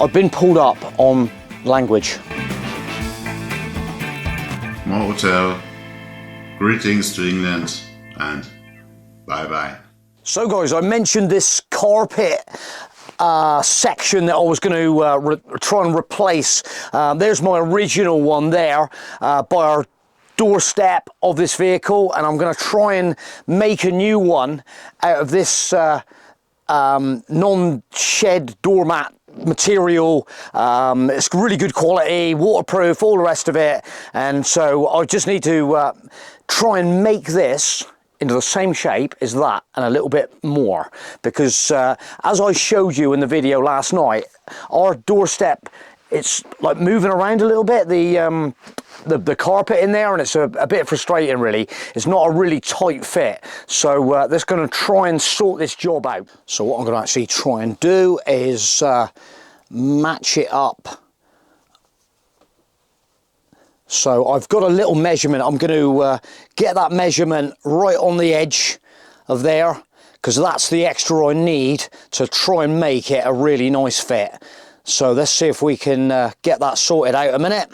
I've been pulled up on language. Motel, greetings to England, and bye-bye. So guys, I mentioned this carpet section that I was going to try and replace. There's my original one there by our doorstep of this vehicle, and I'm going to try and make a new one out of this non-shed doormat material. It's really good quality, waterproof, all the rest of it, and so I just need to try and make this into the same shape as that and a little bit more, because as I showed you in the video last night, our doorstep, it's like moving around a little bit, the carpet in there, and it's a bit frustrating really. It's not a really tight fit, so that's going to try and sort this job out. So what I'm going to actually try and do is match it up. So I've got a little measurement. I'm going to get that measurement right on the edge of there, because that's the extra I need to try and make it a really nice fit. So let's see if we can get that sorted out a minute.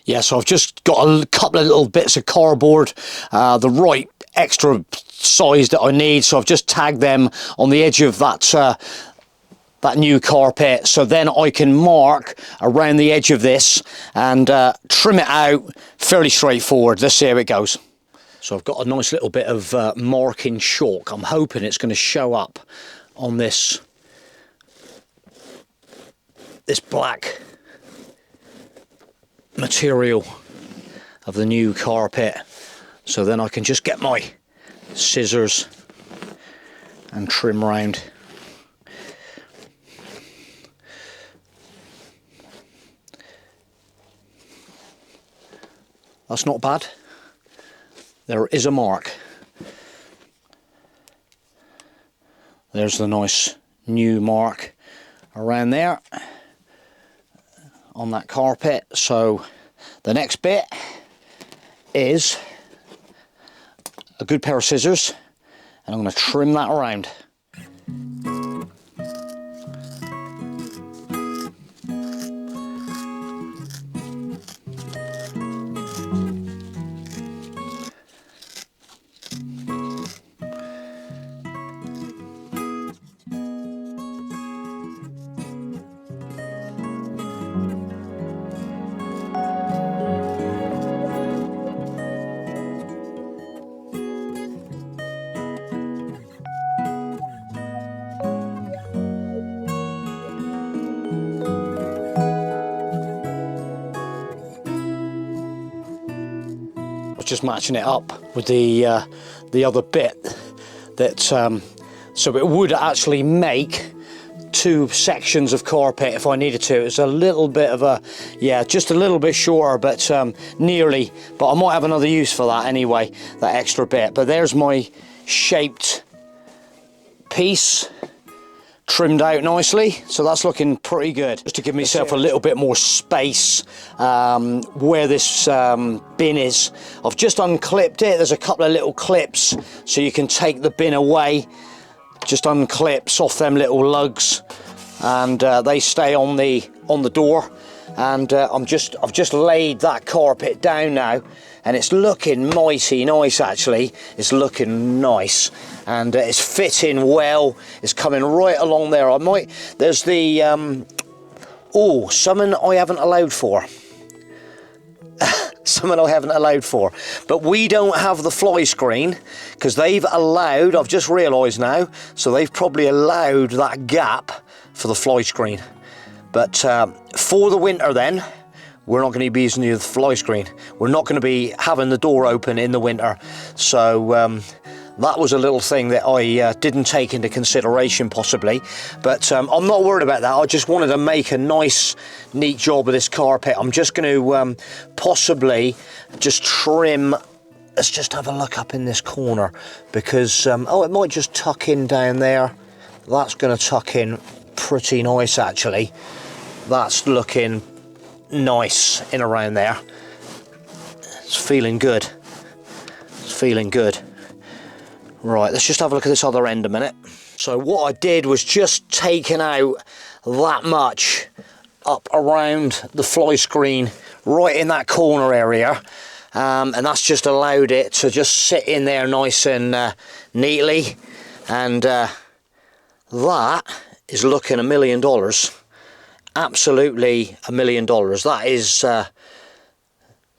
Yeah, so I've just got a couple of little bits of cardboard, the right extra size that I need. So I've just tagged them on the edge of that new carpet, so then I can mark around the edge of this and trim it out fairly straightforward. Let's see how it goes. So I've got a nice little bit of marking chalk. I'm hoping it's going to show up on this black material of the new carpet, so then I can just get my scissors and trim round. That's not bad. There is a mark. There's the nice new mark around there on that carpet. So the next bit is a good pair of scissors, and I'm going to trim that around. Just matching it up with the other bit that so it would actually make two sections of carpet if I needed to. It's a little bit of a, yeah, just a little bit shorter, but nearly, but I might have another use for that anyway, that extra bit. But there's my shaped piece, trimmed out nicely, so that's looking pretty good. Just to give myself a little bit more space where this bin is, I've just unclipped it. There's a couple of little clips so you can take the bin away. Just unclips off them little lugs, and they stay on the door. And I've just laid that carpet down now, and it's looking mighty nice actually. It's looking nice, and it's fitting well. It's coming right along there. There's the oh, something I haven't allowed for. Something I haven't allowed for, but we don't have the fly screen because they've allowed, I've just realised now, so they've probably allowed that gap for the fly screen. But for the winter then, we're not going to be using the fly screen. We're not going to be having the door open in the winter. So that was a little thing that I didn't take into consideration possibly, but I'm not worried about that. I just wanted to make a nice, neat job of this carpet. I'm just going to possibly just trim. Let's just have a look up in this corner, because oh, it might just tuck in down there. That's going to tuck in pretty nice actually. That's looking nice in around there. It's feeling good. It's feeling good. Right, let's just have a look at this other end a minute. So what I did was just taken out that much up around the fly screen, right in that corner area, and that's just allowed it to just sit in there nice and neatly, and that is looking $1 million. Absolutely $1 million. That is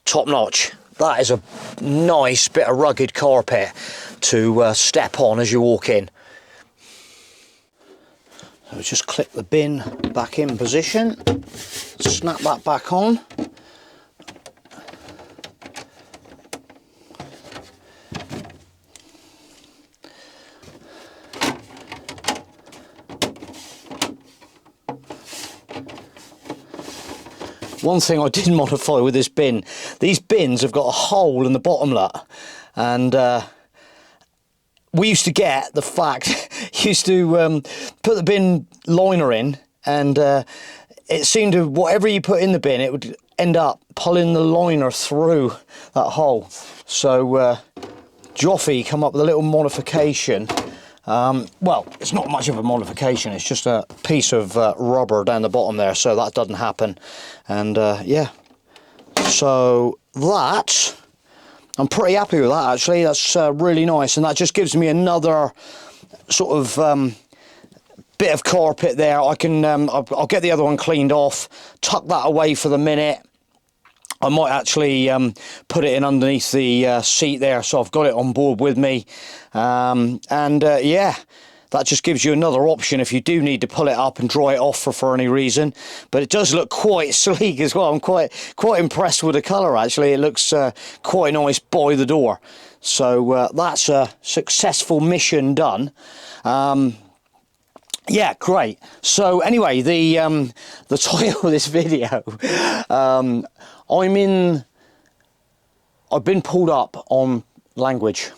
top notch. That is a nice bit of rugged carpet to step on as you walk in. So just click the bin back in position, snap that back on. One thing I did modify with this bin, these bins have got a hole in the bottom lot, and we used to get the fact, used to put the bin liner in, and it seemed to, whatever you put in the bin, it would end up pulling the liner through that hole. So Joffy come up with a little modification. Well, it's not much of a modification, it's just a piece of rubber down the bottom there, so that doesn't happen. And yeah, so that, I'm pretty happy with that actually. That's really nice, and that just gives me another sort of bit of carpet there. I can I'll get the other one cleaned off, tuck that away for the minute. I might actually put it in underneath the seat there, so I've got it on board with me. Yeah, that just gives you another option if you do need to pull it up and dry it off for any reason. But it does look quite sleek as well. I'm quite impressed with the colour actually. It looks quite nice by the door. So that's a successful mission done. Yeah, great. So anyway, the title of this video, I've been pulled up on language.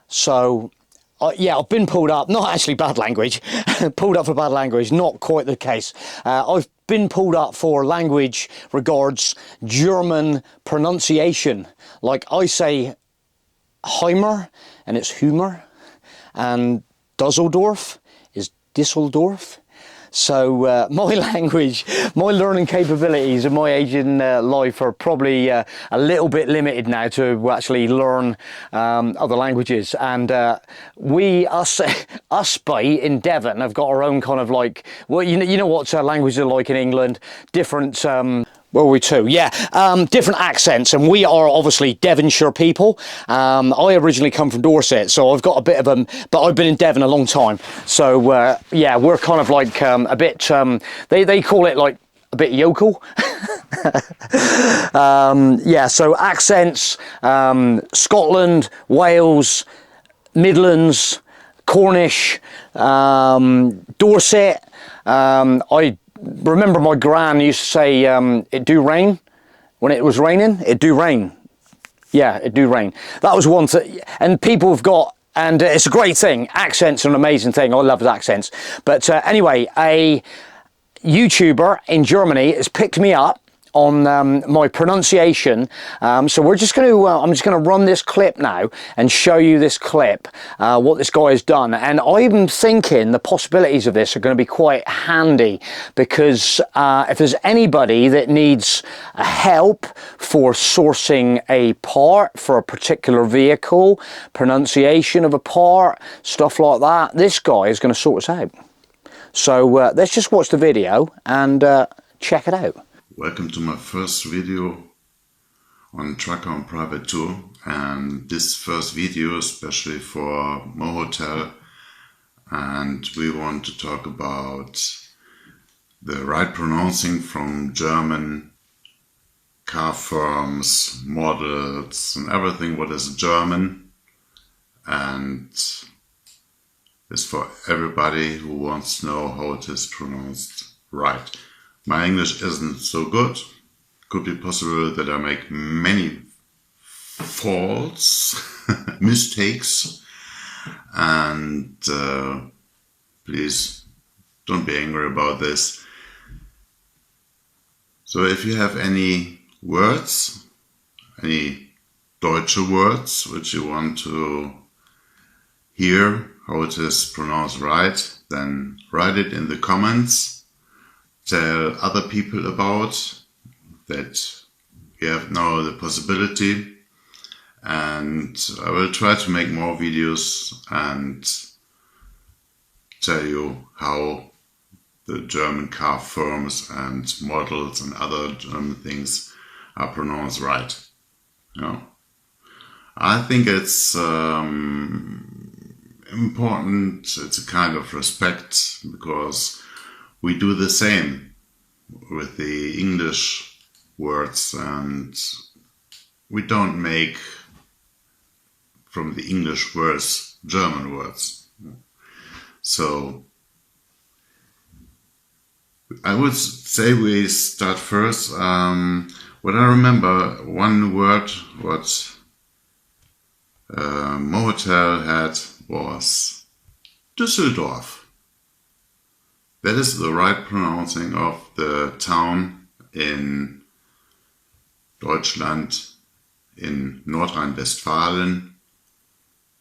So, yeah, I've been pulled up, not actually bad language, pulled up for bad language, not quite the case. I've been pulled up for language regards German pronunciation. Like I say HYMER and it's HYMER, and Dusseldorf is Düsseldorf. So my language, my learning capabilities at my age in life are probably a little bit limited now to actually learn other languages. And us in Devon have got our own kind of like, well, you know what languages are like in England, different. Where were we to? Yeah, different accents, and we are obviously Devonshire people. I originally come from Dorset, so I've got a bit of them, but I've been in Devon a long time. So yeah, we're kind of like a bit, they call it like a bit yokel. Yeah, so accents, Scotland, Wales, Midlands, Cornish, Dorset. I remember my gran used to say, it do rain. When it was raining, it do rain. Yeah, it do rain. That was one thing. And people have got, and it's a great thing. Accents are an amazing thing. I love accents. But anyway, a YouTuber in Germany has picked me up on my pronunciation, so we're just going to I'm just going to run this clip now and show you this clip, what this guy has done. And I'm thinking the possibilities of this are going to be quite handy, because if there's anybody that needs help for sourcing a part for a particular vehicle, pronunciation of a part, stuff like that, this guy is going to sort us out. So let's just watch the video and check it out. Welcome to my first video on Trucker and Private Tour, and this first video especially for Motorhome, and we want to talk about the right pronouncing from German car firms, models and everything what is German, and it's for everybody who wants to know how it is pronounced right. My English isn't so good. Could be possible that I make many faults, mistakes, and please don't be angry about this. So if you have any words, any Deutsche words which you want to hear how it is pronounced right, then write it in the comments. Tell other people about that you have now the possibility, and I will try to make more videos and tell you how the German car firms and models and other German things are pronounced right. I think it's important, it's a kind of respect, because we do the same with the English words, and we don't make from the English words German words. So I would say we start first. What I remember, one word what Motorhome had was Düsseldorf. That is the right pronouncing of the town in Deutschland, in Nordrhein-Westfalen,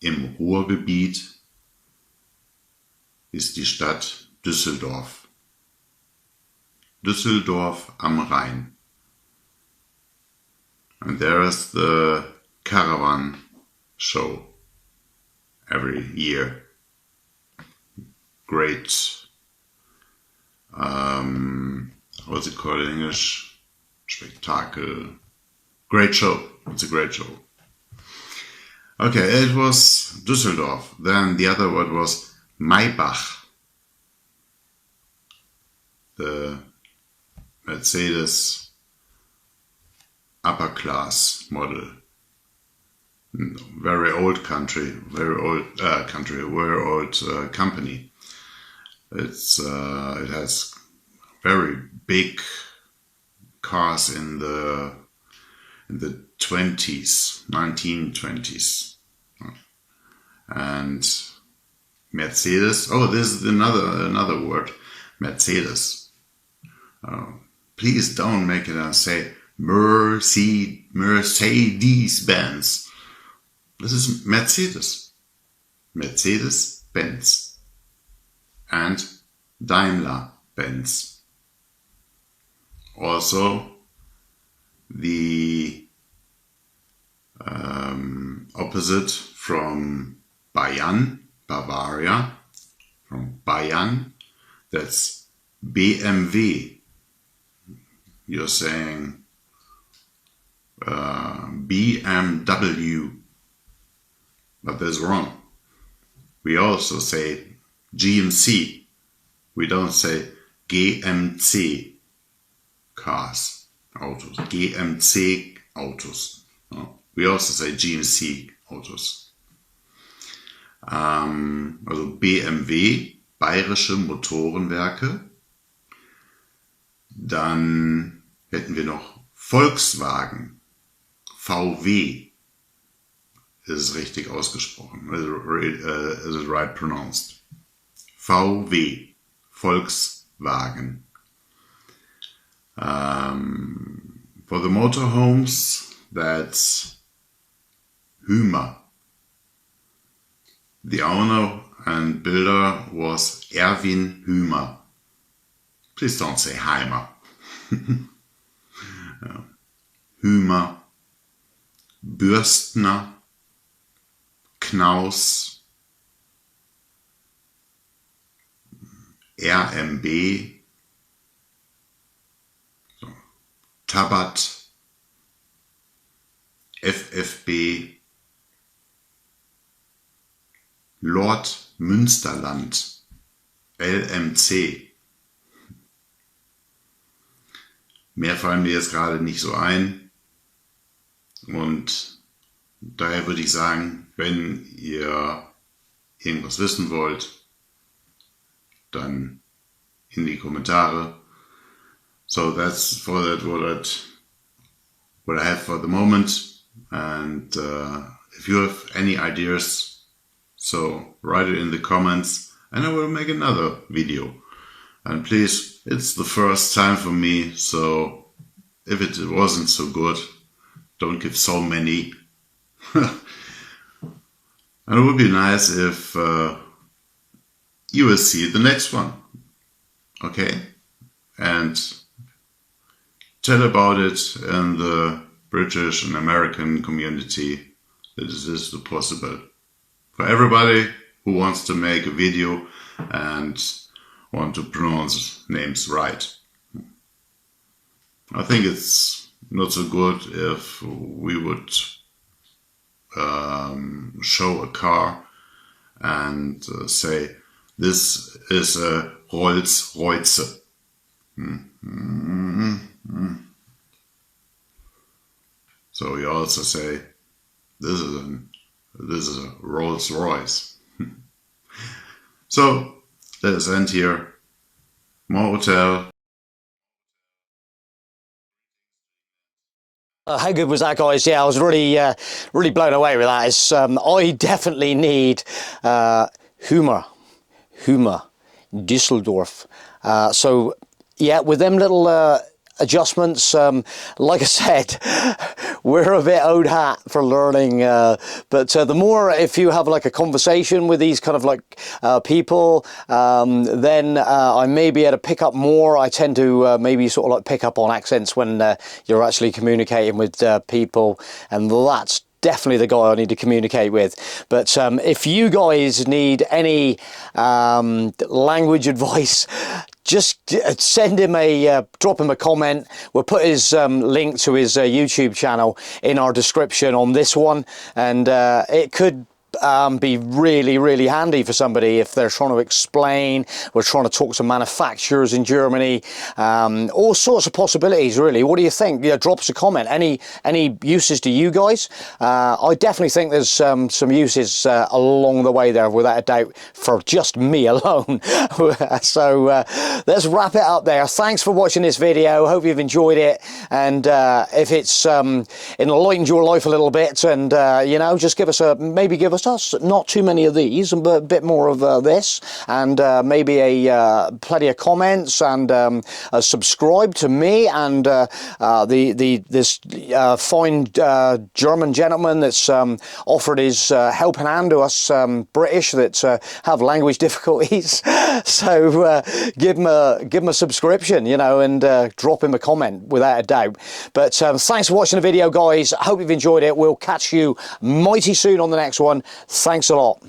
im Ruhrgebiet, ist die Stadt Düsseldorf. Düsseldorf am Rhein. And there is the caravan show every year. Great, what's it called in English? Spectacle. Great show. It's a great show. Okay, it was Düsseldorf. Then the other word was Maybach. The Mercedes upper class model. Very old country, very old company. It has very big cars in the 1920s, and Mercedes. Oh, this is another word, Mercedes. Please don't make it and say Mercedes-Benz. This is Mercedes. Mercedes-Benz. And Daimler-Benz. Also, the opposite from Bavaria, from Bayern, that's BMW. You're saying BMW, but that's wrong. We also say GMC. We don't say GMC cars, Autos, GMC Autos. No. We also say GMC Autos. Also BMW, Bayerische Motorenwerke. Dann hätten wir noch Volkswagen, VW. Ist richtig ausgesprochen. Is it right pronounced? VW, Volkswagen. For the motorhomes, that's HYMER. The owner and builder was Erwin HYMER. Please don't say HYMER. HYMER, Bürstner, Knaus, RMB, Tabat, FFB, Lord Münsterland, LMC. Mehr fallen mir jetzt gerade nicht so ein. Und daher würde ich sagen, wenn ihr irgendwas wissen wollt, dann in die Kommentare. So that's for that what I have for the moment. And if you have any ideas, so write it in the comments and I will make another video. And please, it's the first time for me, so if it wasn't so good, don't give so many And it would be nice if you will see the next one. Okay? And tell about it in the British and American community that this is possible. For everybody who wants to make a video and want to pronounce names right. I think it's not so good if we would show a car and say this is a Rolls Royce. So we also say this is a Rolls Royce. So let us end here. More hotel. How good was that, guys? Yeah, I was really blown away with that. It's, I definitely need HYMER Düsseldorf. So yeah, with them little adjustments, like I said, we're a bit old hat for learning, but the more, if you have like a conversation with these kind of like people, then I may be able to pick up more. I tend to maybe sort of like pick up on accents when you're actually communicating with people, and that's definitely the guy I need to communicate with. But if you guys need any language advice, just send him drop him a comment. We'll put his link to his YouTube channel in our description on this one, and it could be really handy for somebody if they're trying to explain. We're trying to talk to manufacturers in Germany, all sorts of possibilities really. What do you think? Yeah, drop us a comment. Any uses to you guys? I definitely think there's some uses along the way there, without a doubt, for just me alone. So let's wrap it up there. Thanks for watching this video. Hope you've enjoyed it, and if it's enlightened your life a little bit, and you know, just give us not too many of these, but a bit more of this, and maybe plenty of comments, and subscribe to me and this fine German gentleman that's offered his helping hand to us British that have language difficulties. So give him a subscription, you know, and drop him a comment without a doubt. But thanks for watching the video, guys. I hope you've enjoyed it. We'll catch you mighty soon on the next one. Thanks a lot.